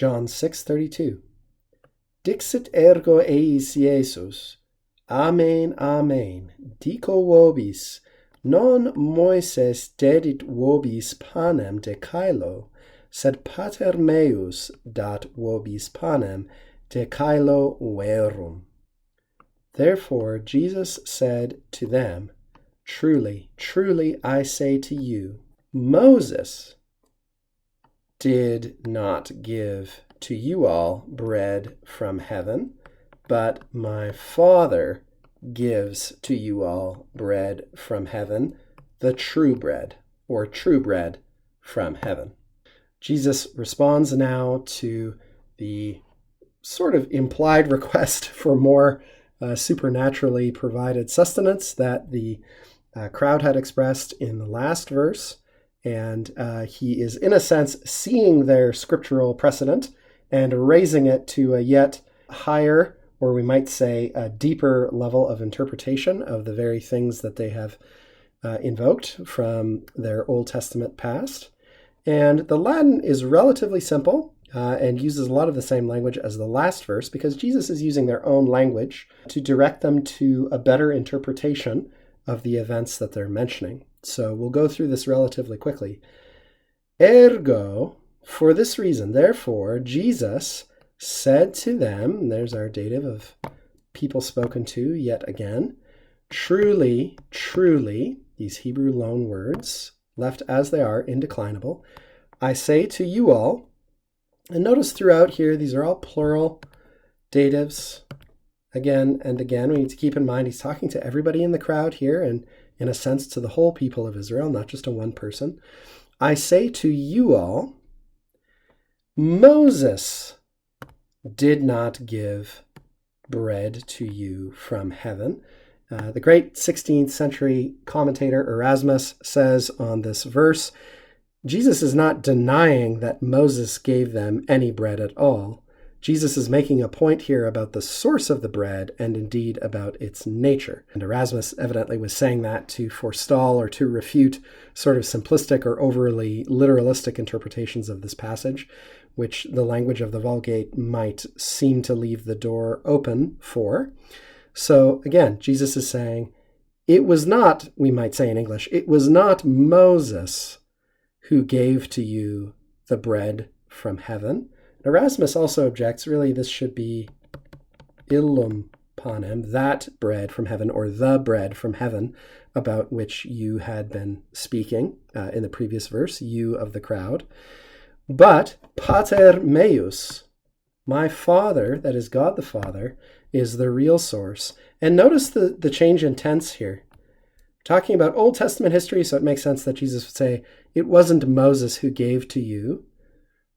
John 6:32. Dixit ergo eis Iesus, Amen, amen, dico vobis, non Moises dedit vobis panem de caelo, sed pater meus dat vobis panem de caelo verum. Therefore Jesus said to them, Truly, truly I say to you, Moses did not give to you all bread from heaven, but my Father gives to you all bread from heaven, the true bread, or true bread from heaven. Jesus responds now to the sort of implied request for more supernaturally provided sustenance that the crowd had expressed in the last verse. And he is, in a sense, seeing their scriptural precedent and raising it to a yet higher, or we might say a deeper level of interpretation of the very things that they have invoked from their Old Testament past. And the Latin is relatively simple and uses a lot of the same language as the last verse because Jesus is using their own language to direct them to a better interpretation of the events that they're mentioning. So we'll go through this relatively quickly. Ergo, for this reason, therefore, Jesus said to them, there's our dative of people spoken to yet again, truly, truly, these Hebrew loan words, left as they are, indeclinable, I say to you all, and notice throughout here, these are all plural datives. Again and again, we need to keep in mind he's talking to everybody in the crowd here, and in a sense to the whole people of Israel, not just to one person. I say to you all, Moses did not give bread to you from heaven. The great 16th century commentator Erasmus says on this verse, Jesus is not denying that Moses gave them any bread at all. Jesus is making a point here about the source of the bread and indeed about its nature. And Erasmus evidently was saying that to forestall or to refute sort of simplistic or overly literalistic interpretations of this passage, which the language of the Vulgate might seem to leave the door open for. So again, Jesus is saying, it was not, we might say in English, it was not Moses who gave to you the bread from heaven. Erasmus also objects, really this should be illum panem, that bread from heaven, or the bread from heaven, about which you had been speaking in the previous verse, you of the crowd. But pater meus, my Father, that is God the Father, is the real source. And notice the change in tense here. Talking about Old Testament history, so it makes sense that Jesus would say, it wasn't Moses who gave to you,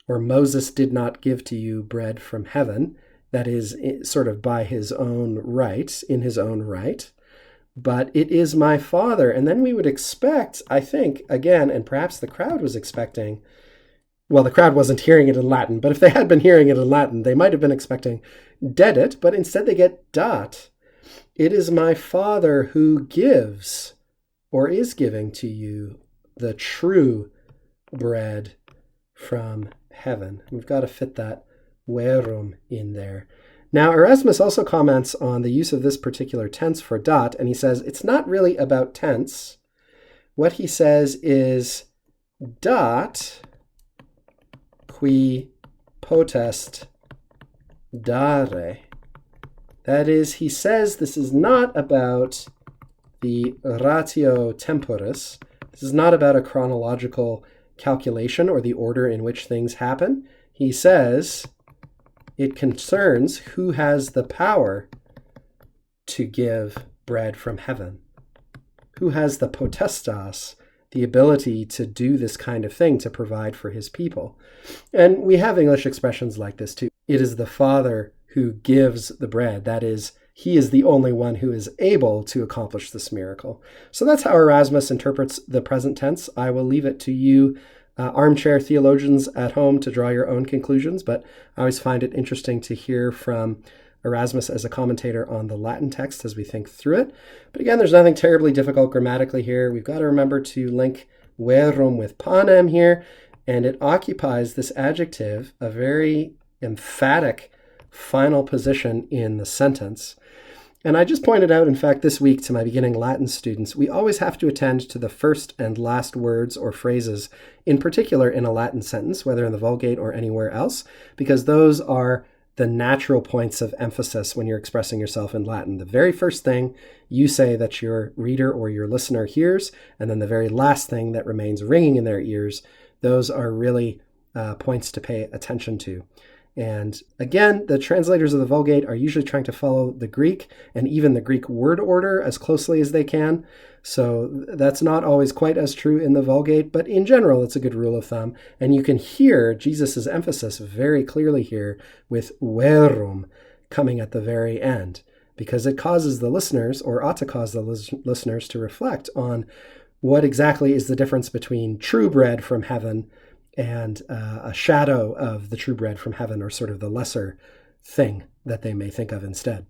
or Moses did not give to you bread from heaven, that is sort of by his own right, in his own right, but it is my Father. And then we would expect, I think, again, and perhaps the crowd was expecting, well, the crowd wasn't hearing it in Latin, but if they had been hearing it in Latin, they might have been expecting dedit, but instead they get dat. It is my Father who gives, or is giving to you, the true bread from heaven. We've got to fit that verum in there. Now, Erasmus also comments on the use of this particular tense for dat, and he says it's not really about tense. What he says is dat qui potest dare. That is, he says this is not about the ratio temporis. This is not about a chronological calculation or the order in which things happen. He says it concerns who has the power to give bread from heaven. Who has the potestas, the ability to do this kind of thing, to provide for his people. And we have English expressions like this too. It is the Father who gives the bread. That is, he is the only one who is able to accomplish this miracle. So that's how Erasmus interprets the present tense. I will leave it to you, armchair theologians at home, to draw your own conclusions, but I always find it interesting to hear from Erasmus as a commentator on the Latin text as we think through it. But again, there's nothing terribly difficult grammatically here. We've got to remember to link verum with panem here. and it occupies this adjective, a very emphatic final position in the sentence. And I just pointed out, in fact, this week to my beginning Latin students, we always have to attend to the first and last words or phrases, in particular in a Latin sentence, whether in the Vulgate or anywhere else, because those are the natural points of emphasis when you're expressing yourself in Latin. The very first thing you say that your reader or your listener hears, and then the very last thing that remains ringing in their ears, those are really points to pay attention to. And again, the translators of the Vulgate are usually trying to follow the Greek and even the Greek word order as closely as they can. So that's not always quite as true in the Vulgate, but in general, it's a good rule of thumb. And you can hear Jesus' emphasis very clearly here with verum coming at the very end, because it causes the listeners, or ought to cause the listeners, to reflect on what exactly is the difference between true bread from heaven and a shadow of the true bread from heaven, or sort of the lesser thing that they may think of instead.